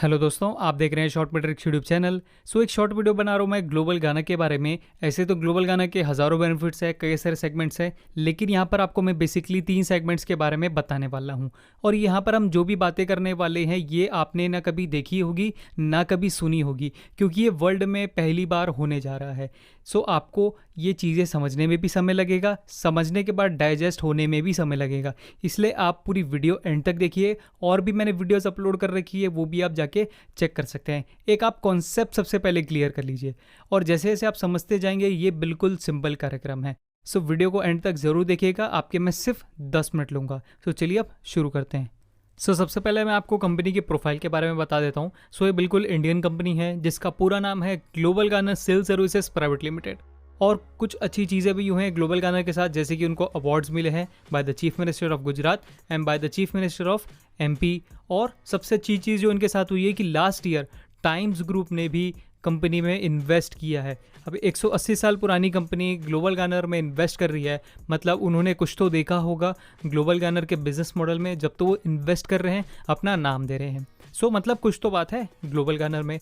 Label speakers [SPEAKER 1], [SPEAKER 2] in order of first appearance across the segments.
[SPEAKER 1] Hello दोस्तों, आप देख रहे हैं शॉर्ट मैट्रिक्स यूट्यूब चैनल। एक शॉर्ट वीडियो बना रहा हूँ मैं ग्लोबल गाना के बारे में। ऐसे तो ग्लोबल गाना के हज़ारों बेनिफिट्स है, कई सारे सेगमेंट्स हैं, लेकिन यहाँ पर आपको मैं बेसिकली 3 सेगमेंट्स के बारे में बताने वाला हूँ। और यहाँ पर हम जो भी बातें करने वाले हैं ये आपने ना कभी देखी होगी ना कभी सुनी होगी, क्योंकि ये वर्ल्ड में पहली बार होने जा रहा है। आपको ये चीज़ें समझने में भी समय लगेगा, समझने के बाद डाइजेस्ट होने में भी समय लगेगा। इसलिए आप पूरी वीडियो एंड तक देखिए। और भी मैंने वीडियोस अपलोड कर रखी है, वो भी आप जाके चेक कर सकते हैं। एक आप कॉन्सेप्ट सबसे पहले क्लियर कर लीजिए, और जैसे जैसे आप समझते जाएंगे ये बिल्कुल सिंपल कार्यक्रम है। वीडियो को एंड तक ज़रूर देखिएगा, आपके मैं सिर्फ 10 मिनट लूँगा। चलिए अब शुरू करते हैं। सबसे पहले मैं आपको कंपनी के प्रोफाइल के बारे में बता देता हूँ। ये बिल्कुल इंडियन कंपनी है जिसका पूरा नाम है ग्लोबल गाना सेल्स सर्विसेज प्राइवेट लिमिटेड। और कुछ अच्छी चीज़ें भी यूँ हैं ग्लोबल गाना के साथ, जैसे कि उनको अवार्ड्स मिले हैं by the chief minister of Gujarat and by the chief minister of MP. और सबसे अच्छी चीज़ जो उनके साथ हुई है कि लास्ट ईयर टाइम्स ग्रुप ने भी कंपनी में इन्वेस्ट किया है। अब 180 साल पुरानी कंपनी ग्लोबल गानर में इन्वेस्ट कर रही है, मतलब उन्होंने कुछ तो देखा होगा ग्लोबल गानर के बिजनेस मॉडल में, जब तो वो इन्वेस्ट कर रहे हैं, अपना नाम दे रहे हैं। मतलब कुछ तो बात है ग्लोबल गानर में।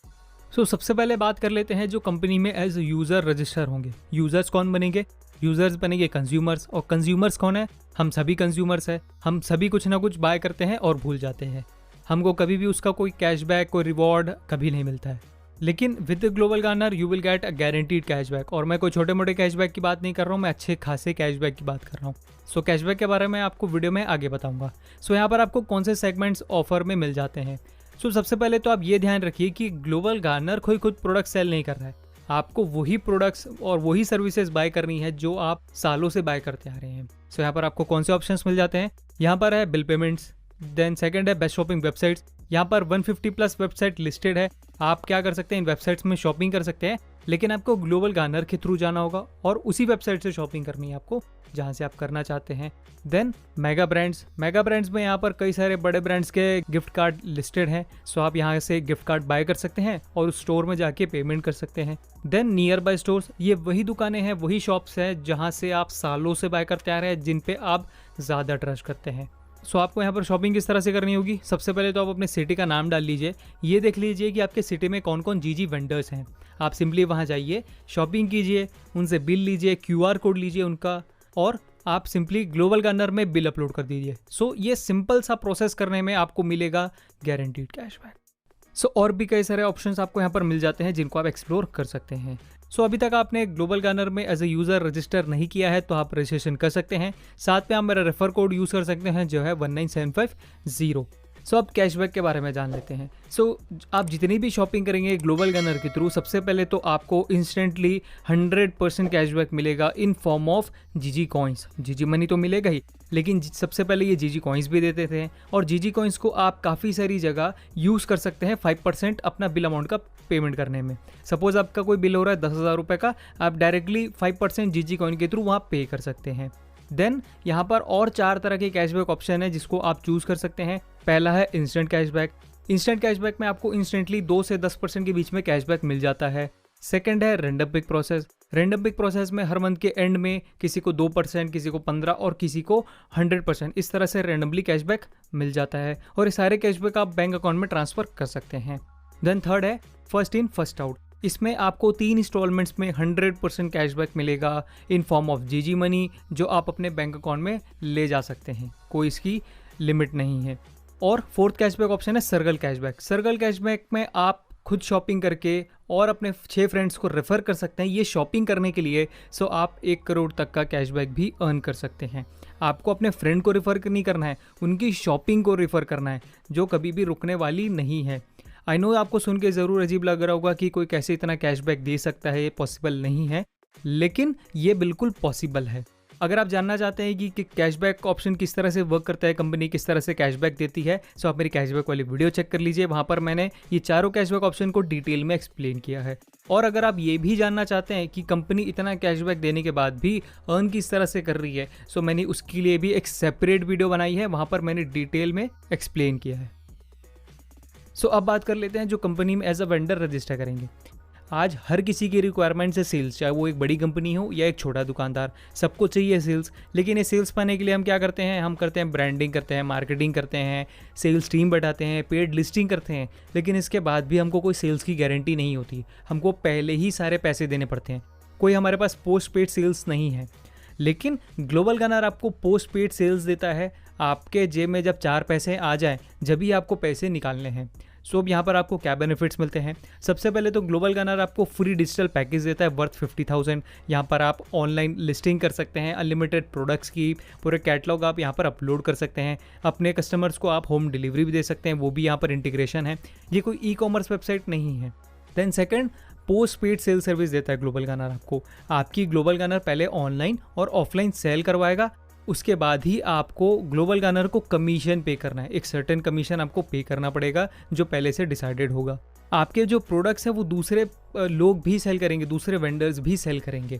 [SPEAKER 1] सबसे पहले बात कर लेते हैं जो कंपनी में एज यूज़र रजिस्टर होंगे। यूज़र्स कौन बनेंगे? यूज़र्स बनेंगे कंज्यूमर्स। और कंज्यूमर्स कौन है? हम सभी कंज्यूमर्स है। हम सभी कुछ ना कुछ बाय करते हैं और भूल जाते हैं। हमको कभी भी उसका कोई कैशबैक, कोई रिवॉर्ड कभी नहीं मिलता है। लेकिन with global garner you will get a guaranteed cashback. और मैं कोई छोटे मोटे कैशबैक की बात नहीं कर रहा हूँ, मैं अच्छे खासे कैशबैक की बात कर रहा हूँ। कैशबैक के बारे में आपको वीडियो में आगे बताऊंगा। यहाँ पर आपको कौन से सेगमेंट्स ऑफर में मिल जाते हैं। सबसे पहले तो आप ये ध्यान रखिए कि ग्लोबल गानर कोई खुद प्रोडक्ट सेल नहीं कर रहा है। आपको वही प्रोडक्ट्स और वही सर्विसेज बाय करनी है जो आप सालों से बाय करते आ रहे हैं। यहाँ पर आपको कौन से ऑप्शंस मिल जाते हैं? यहाँ पर है बिल पेमेंट्स, देन सेकंड है बेस्ट शॉपिंग वेबसाइट्स। यहाँ पर 150 प्लस वेबसाइट लिस्टेड है। आप क्या कर सकते हैं, इन वेबसाइट्स में शॉपिंग कर सकते हैं, लेकिन आपको ग्लोबल गानर के थ्रू जाना होगा और उसी वेबसाइट से शॉपिंग करनी है आपको जहाँ से आप करना चाहते हैं। Then mega brands. Mega brands में यहाँ पर कई सारे बड़े ब्रांड्स के गिफ्ट कार्ड लिस्टेड हैं। आप यहाँ से गिफ्ट कार्ड बाय कर सकते हैं और उस स्टोर में जाके पेमेंट कर सकते हैं। देन नियर बाय स्टोर्स, ये वही दुकानें हैं, वही शॉप्स हैं जहाँ से आप सालों से बाय करते आ रहे हैं, जिन पे आप ज़्यादा ट्रस्ट करते हैं। आपको यहाँ पर शॉपिंग किस तरह से करनी होगी? सबसे पहले तो आप अपने सिटी का नाम डाल लीजिए। ये देख लीजिए कि आपके सिटी में कौन कौन जीजी वेंडर्स हैं। आप सिंपली वहाँ जाइए, शॉपिंग कीजिए, उनसे बिल लीजिए, QR कोड लीजिए उनका, और आप सिंपली ग्लोबल गानर में बिल अपलोड कर दीजिए। ये सिंपल सा प्रोसेस करने में आपको मिलेगा गारंटीड कैशबैक। और भी कई सारे ऑप्शंस आपको यहाँ पर मिल जाते हैं जिनको आप एक्सप्लोर कर सकते हैं। अभी तक आपने ग्लोबल गानर में एज ए यूज़र रजिस्टर नहीं किया है तो आप रजिस्ट्रेशन कर सकते हैं। साथ में आप मेरा रेफर कोड यूज़ कर सकते हैं जो है 19750। अब कैशबैक के बारे में जान लेते हैं। आप जितनी भी शॉपिंग करेंगे ग्लोबल गानर के थ्रू, सबसे पहले तो आपको इंस्टेंटली 100% कैशबैक मिलेगा इन फॉर्म ऑफ जीजी कॉइन्स। जीजी मनी तो मिलेगा ही, लेकिन सबसे पहले ये जीजी कॉइन्स भी देते थे, और जीजी कॉइन्स को आप काफ़ी सारी जगह यूज़ कर सकते हैं 5% अपना बिल अमाउंट का पेमेंट करने में। सपोज आपका कोई बिल हो रहा है 10,000 रुपये का, आप डायरेक्टली 5% जीजी कॉइन के थ्रू वहाँ पे कर सकते हैं। देन यहाँ पर और 4 तरह के कैशबैक ऑप्शन है जिसको आप चूज़ कर सकते हैं। पहला है इंस्टेंट कैशबैक। इंस्टेंट कैशबैक में आपको इंस्टेंटली 2 से 10% के बीच में कैशबैक मिल जाता है। सेकंड है random pick process. Random pick process में हर मंथ के एंड में किसी को 2%, किसी को 15% और किसी को 100%, इस तरह से रैंडमली कैशबैक मिल जाता है, और ये सारे कैशबैक आप बैंक अकाउंट में ट्रांसफ़र कर सकते हैं। देन थर्ड है फर्स्ट इन फर्स्ट आउट। इसमें आपको 3 इंस्टॉलमेंट्स में 100% कैशबैक मिलेगा इन फॉर्म ऑफ जीजी मनी, जो आप अपने बैंक अकाउंट में ले जा सकते हैं, कोई इसकी लिमिट नहीं है। और फोर्थ कैशबैक ऑप्शन है सर्कल कैशबैक। सर्कल कैशबैक में आप खुद शॉपिंग करके और अपने 6 फ्रेंड्स को रेफ़र कर सकते हैं ये शॉपिंग करने के लिए। आप 1 करोड़ तक का कैशबैक भी अर्न कर सकते हैं। आपको अपने फ्रेंड को रेफ़र नहीं करना है, उनकी शॉपिंग को रेफ़र करना है, जो कभी भी रुकने वाली नहीं है। आई नो आपको सुन के ज़रूर अजीब लग रहा होगा कि कोई कैसे इतना कैशबैक दे सकता है, ये पॉसिबल नहीं है, लेकिन ये बिल्कुल पॉसिबल है। अगर आप जानना चाहते हैं कि कैशबैक ऑप्शन किस तरह से वर्क करता है, कंपनी किस तरह से कैशबैक देती है, आप मेरी कैशबैक वाली वीडियो चेक कर लीजिए। वहाँ पर मैंने ये चारों कैशबैक ऑप्शन को डिटेल में एक्सप्लेन किया है। और अगर आप ये भी जानना चाहते हैं कि कंपनी इतना कैशबैक देने के बाद भी अर्न किस तरह से कर रही है, मैंने उसके लिए भी एक सेपरेट वीडियो बनाई है, वहाँ पर मैंने डिटेल में एक्सप्लेन किया है। अब बात कर लेते हैं जो कंपनी में एज अ वेंडर रजिस्टर करेंगे। आज हर किसी की रिक्वायरमेंट है सेल्स, चाहे वो एक बड़ी कंपनी हो या एक छोटा दुकानदार, सबको चाहिए सेल्स। लेकिन ये सेल्स पाने के लिए हम क्या करते हैं, हम करते हैं ब्रांडिंग करते हैं, मार्केटिंग करते हैं, सेल्स टीम बैठाते हैं, पेड लिस्टिंग करते हैं, लेकिन इसके बाद भी हमको कोई सेल्स की गारंटी नहीं होती। हमको पहले ही सारे पैसे देने पड़ते हैं, कोई हमारे पास पोस्ट पेड सेल्स नहीं है। लेकिन ग्लोबल गनर आपको पोस्ट पेड सेल्स देता है। आपके जेब में जब 4 पैसे आ जाएं, जब भी आपको पैसे निकालने हैं। सो अब यहाँ पर आपको क्या बेनिफिट्स मिलते हैं। सबसे पहले तो ग्लोबल गनर आपको फ्री डिजिटल पैकेज देता है वर्थ 50,000। यहाँ पर आप ऑनलाइन लिस्टिंग कर सकते हैं, अनलिमिटेड प्रोडक्ट्स की पूरे कैटलॉग आप यहाँ पर अपलोड कर सकते हैं। अपने कस्टमर्स को आप होम डिलीवरी भी दे सकते हैं, वो भी यहाँ पर इंटीग्रेशन है। ये कोई ई-कॉमर्स वेबसाइट नहीं है। Then second, post paid sale service देता है ग्लोबल गनर आपको। आपकी ग्लोबल गनर पहले ऑनलाइन और ऑफलाइन सेल करवाएगा, उसके बाद ही आपको ग्लोबल गनर को कमीशन पे करना है। एक सर्टेन कमीशन आपको पे करना पड़ेगा जो पहले से डिसाइडेड होगा। आपके जो प्रोडक्ट्स हैं वो दूसरे लोग भी सेल करेंगे, दूसरे वेंडर्स भी सेल करेंगे।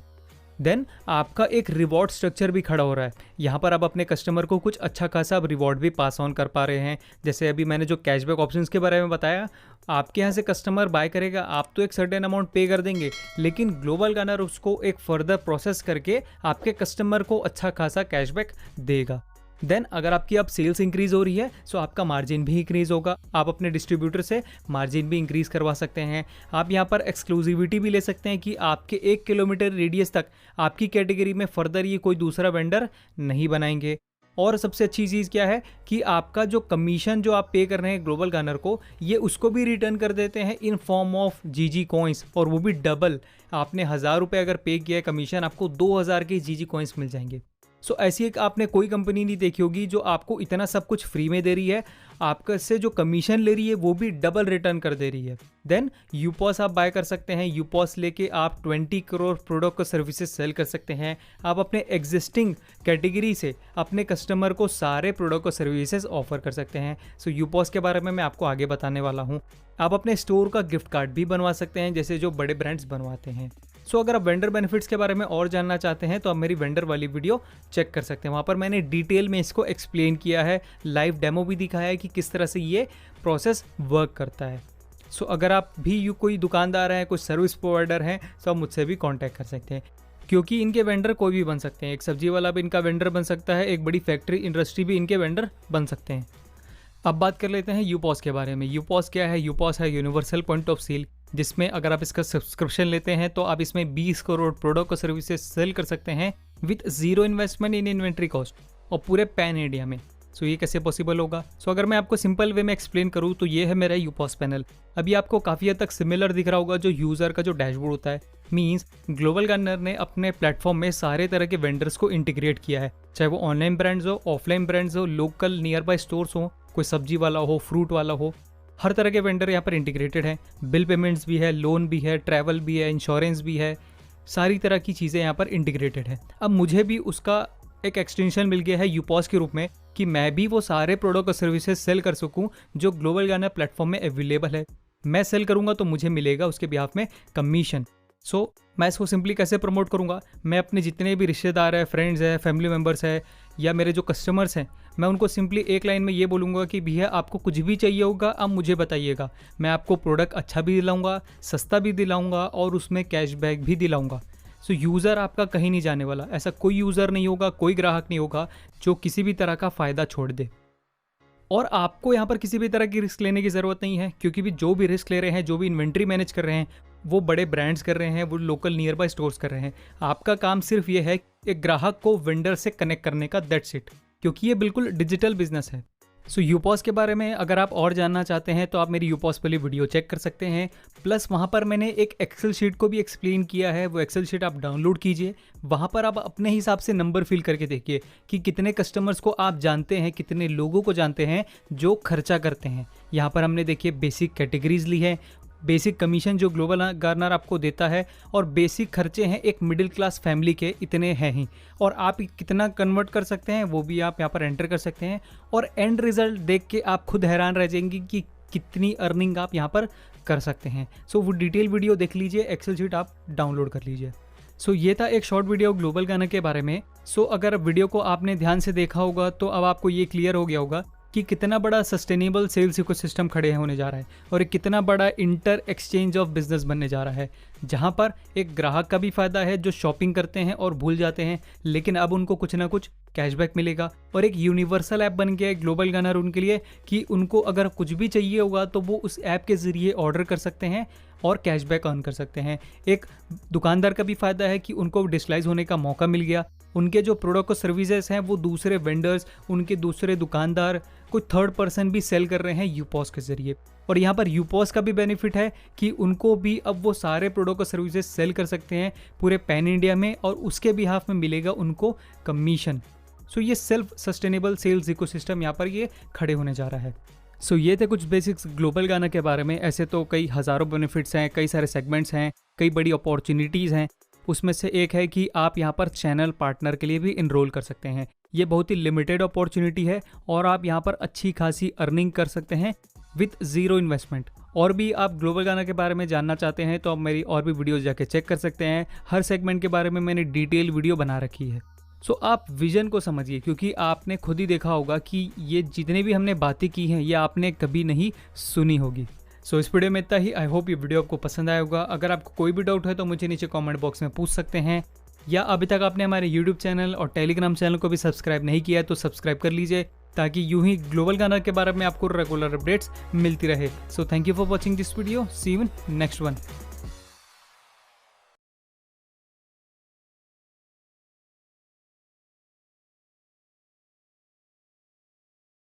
[SPEAKER 1] देन आपका एक रिवॉर्ड स्ट्रक्चर भी खड़ा हो रहा है। यहाँ पर आप अपने कस्टमर को कुछ अच्छा खासा आप रिवॉर्ड भी पास ऑन कर पा रहे हैं। जैसे अभी मैंने जो कैशबैक ऑप्शंस के बारे में बताया, आपके यहाँ से कस्टमर बाय करेगा, आप तो एक सर्टेन अमाउंट पे कर देंगे, लेकिन ग्लोबल गनर उसको एक फर्दर प्रोसेस करके आपके कस्टमर को अच्छा खासा कैशबैक देगा। देन अगर आपकी अब सेल्स इंक्रीज हो रही है सो आपका मार्जिन भी इंक्रीज होगा। आप अपने डिस्ट्रीब्यूटर से मार्जिन भी इंक्रीज करवा सकते हैं। आप यहाँ पर एक्सक्लूसिविटी भी ले सकते हैं कि आपके 1 किलोमीटर रेडियस तक आपकी कैटेगरी में फर्दर ये कोई दूसरा वेंडर नहीं बनाएंगे। और सबसे अच्छी चीज़ क्या है कि आपका जो कमीशन जो आप पे कर रहे हैं ग्लोबल गनर को, ये उसको भी रिटर्न कर देते हैं इन फॉर्म ऑफ जीजी कॉइंस, और वो भी डबल। आपने 1000 रुपये अगर पे किया है कमीशन, आपको 2000 के जीजी कॉइंस मिल जाएंगे। सो ऐसी एक आपने कोई कंपनी नहीं देखी होगी जो आपको इतना सब कुछ फ्री में दे रही है, आपका से जो कमीशन ले रही है वो भी डबल रिटर्न कर दे रही है। देन यूपॉस आप बाय कर सकते हैं। यूपॉस लेके आप 20 करोड़ प्रोडक्ट को सर्विसेज सेल कर सकते हैं। आप अपने एग्जिस्टिंग कैटेगरी से अपने कस्टमर को सारे प्रोडक्ट को सर्विसेज ऑफर कर सकते हैं। सो यूपॉस के बारे में मैं आपको आगे बताने वाला हूँ। आप अपने स्टोर का गिफ्ट कार्ड भी बनवा सकते हैं, जैसे जो बड़े ब्रांड्स बनवाते हैं। सो अगर आप वेंडर बेनिफिट्स के बारे में और जानना चाहते हैं तो आप मेरी वेंडर वाली वीडियो चेक कर सकते हैं। वहाँ पर मैंने डिटेल में इसको एक्सप्लेन किया है, लाइव डेमो भी दिखाया है कि किस तरह से ये प्रोसेस वर्क करता है। सो अगर आप भी कोई दुकानदार हैं, कोई सर्विस प्रोवाइडर हैं, तो आप मुझसे भी कॉन्टैक्ट कर सकते हैं, क्योंकि इनके वेंडर कोई भी बन सकते हैं। एक सब्जी वाला भी इनका वेंडर बन सकता है, एक बड़ी फैक्ट्री इंडस्ट्री भी इनके वेंडर बन सकते हैं। अब बात कर लेते हैं यूपॉस के बारे में। यूपॉस क्या है? यूपॉस है यूनिवर्सल पॉइंट ऑफ सेल, जिसमें अगर आप इसका सब्सक्रिप्शन लेते हैं तो आप इसमें 20 करोड़ प्रोडक्ट और सर्विसेज सेल कर सकते हैं with zero investment in inventory cost, और पूरे पैन इंडिया में। सो ये कैसे पॉसिबल होगा? सो अगर मैं आपको सिंपल वे में एक्सप्लेन करूँ तो ये है मेरा यूपॉस पैनल। अभी आपको काफ़ी हद तक सिमिलर दिख रहा होगा जो यूज़र का जो डैशबोर्ड होता है। मीन्स ग्लोबल गनर ने अपने प्लेटफॉर्म में सारे तरह के वेंडर्स को इंटीग्रेट किया है, चाहे वो ऑनलाइन ब्रांड्स हो, ऑफलाइन ब्रांड्स हो, लोकल नियर बाय स्टोर्स हो, कोई सब्जी वाला हो, फ्रूट वाला हो, हर तरह के वेंडर यहाँ पर इंटीग्रेटेड हैं। बिल पेमेंट्स भी है, लोन भी है, ट्रैवल भी है, इंश्योरेंस भी है, सारी तरह की चीज़ें यहाँ पर इंटीग्रेटेड है। अब मुझे भी उसका एक एक्सटेंशन मिल गया है यूपॉस के रूप में कि मैं भी वो सारे प्रोडक्ट और सर्विसेज सेल कर सकूं जो ग्लोबल गनर प्लेटफॉर्म में अवेलेबल है। मैं सेल करूंगा तो मुझे मिलेगा उसके बिहाफ में कमीशन। सो मैं इसको सिंपली कैसे प्रमोट करूंगा? मैं अपने जितने भी रिश्तेदार हैं, फ्रेंड्स हैं, फैमिली मेम्बर्स हैं, या मेरे जो कस्टमर्स हैं, मैं उनको सिंपली एक लाइन में ये बोलूँगा कि भैया आपको कुछ भी चाहिए होगा आप मुझे बताइएगा, मैं आपको प्रोडक्ट अच्छा भी दिलाऊंगा, सस्ता भी दिलाऊंगा, और उसमें कैशबैक भी दिलाऊंगा। सो यूज़र आपका कहीं नहीं जाने वाला। ऐसा कोई यूज़र नहीं होगा, कोई ग्राहक नहीं होगा जो किसी भी तरह का फ़ायदा छोड़ दे। और आपको यहाँ पर किसी भी तरह की रिस्क लेने की ज़रूरत नहीं है, क्योंकि भी जो भी रिस्क ले रहे हैं, जो भी इन्वेंट्री मैनेज कर रहे हैं, वो बड़े ब्रांड्स कर रहे हैं, वो लोकल नियर बाय स्टोर्स कर रहे हैं। आपका काम सिर्फ ये है एक ग्राहक को वेंडर से कनेक्ट करने का, दैट्स इट, क्योंकि ये बिल्कुल डिजिटल बिजनेस है। सो यूपॉस के बारे में अगर आप और जानना चाहते हैं तो आप मेरी यूपॉस वाली वीडियो चेक कर सकते हैं। प्लस वहाँ पर मैंने एक एक्सेल शीट को भी एक्सप्लेन किया है, वो एक्सेल शीट आप डाउनलोड कीजिए। वहाँ पर आप अपने हिसाब से नंबर फिल करके देखिए कि कितने कस्टमर्स को आप जानते हैं, कितने लोगों को जानते हैं जो खर्चा करते हैं। यहाँ पर हमने देखिए बेसिक कैटेगरीज ली है, बेसिक कमीशन जो ग्लोबल गनर आपको देता है, और बेसिक खर्चे हैं एक मिडिल क्लास फैमिली के, इतने हैं ही। और आप कितना कन्वर्ट कर सकते हैं वो भी आप यहाँ पर एंटर कर सकते हैं, और एंड रिजल्ट देख के आप खुद हैरान रह जाएंगे कि कितनी अर्निंग आप यहाँ पर कर सकते हैं। सो वो डिटेल वीडियो देख लीजिए, एक्सेल शीट आप डाउनलोड कर लीजिए। सो ये था एक शॉर्ट वीडियो ग्लोबल गनर के बारे में। सो अगर वीडियो को आपने ध्यान से देखा होगा तो अब आपको ये क्लियर हो गया होगा कि कितना बड़ा सस्टेनेबल सेल्स इकोसिस्टम खड़े होने जा रहा है और एक कितना बड़ा इंटर एक्सचेंज ऑफ बिजनेस बनने जा रहा है, जहां पर एक ग्राहक का भी फायदा है जो शॉपिंग करते हैं और भूल जाते हैं, लेकिन अब उनको कुछ ना कुछ कैशबैक मिलेगा। और एक यूनिवर्सल ऐप बन गया है ग्लोबल गानर उनके लिए कि उनको अगर कुछ भी चाहिए होगा तो वो उस ऐप के ज़रिए ऑर्डर कर सकते हैं और कैशबैक अर्न कर सकते हैं। एक दुकानदार का भी फायदा है कि उनको डिजिटलाइज होने का मौका मिल गया। उनके जो प्रोडक्ट और सर्विसेज हैं वो दूसरे वेंडर्स, उनके दूसरे दुकानदार, कोई थर्ड पर्सन भी सेल कर रहे हैं यूपॉस के जरिए। और यहाँ पर यूपॉस का भी बेनिफिट है कि उनको भी अब वो सारे प्रोडक्ट और सर्विसेज सेल कर सकते हैं पूरे पैन इंडिया में और उसके बिहाफ में मिलेगा उनको कमीशन। सो ये सेल्फ सस्टेनेबल सेल्स इकोसिस्टम यहाँ पर ये खड़े होने जा रहा है। सो ये थे कुछ बेसिक्स ग्लोबल गाना के बारे में। ऐसे तो कई हज़ारों बेनिफिट्स हैं, कई सारे सेगमेंट्स हैं, कई बड़ी अपॉर्चुनिटीज़ हैं। उसमें से एक है कि आप यहाँ पर चैनल पार्टनर के लिए भी इनरोल कर सकते हैं। ये बहुत ही लिमिटेड अपॉर्चुनिटी है और आप यहाँ पर अच्छी खासी अर्निंग कर सकते हैं विथ ज़ीरो इन्वेस्टमेंट। और भी आप ग्लोबल गाना के बारे में जानना चाहते हैं तो आप मेरी और भी वीडियोज़ जाके चेक कर सकते हैं। हर सेगमेंट के बारे में मैंने डिटेल वीडियो बना रखी है। सो आप विजन को समझिए, क्योंकि आपने खुद ही देखा होगा कि ये जितने भी हमने बातें की हैं ये आपने कभी नहीं सुनी होगी। सो इस वीडियो में इतना ही। आई होप ये वीडियो आपको पसंद आया होगा। अगर आपको कोई भी डाउट है तो मुझे नीचे कमेंट बॉक्स में पूछ सकते हैं, या अभी तक आपने हमारे यूट्यूब चैनल और टेलीग्राम चैनल को भी सब्सक्राइब नहीं किया है तो सब्सक्राइब कर लीजिए, ताकि यूं ही ग्लोबल गाना के बारे में आपको रेगुलर अपडेट्स मिलती रहे। So thank you for watching this video. See you in next one.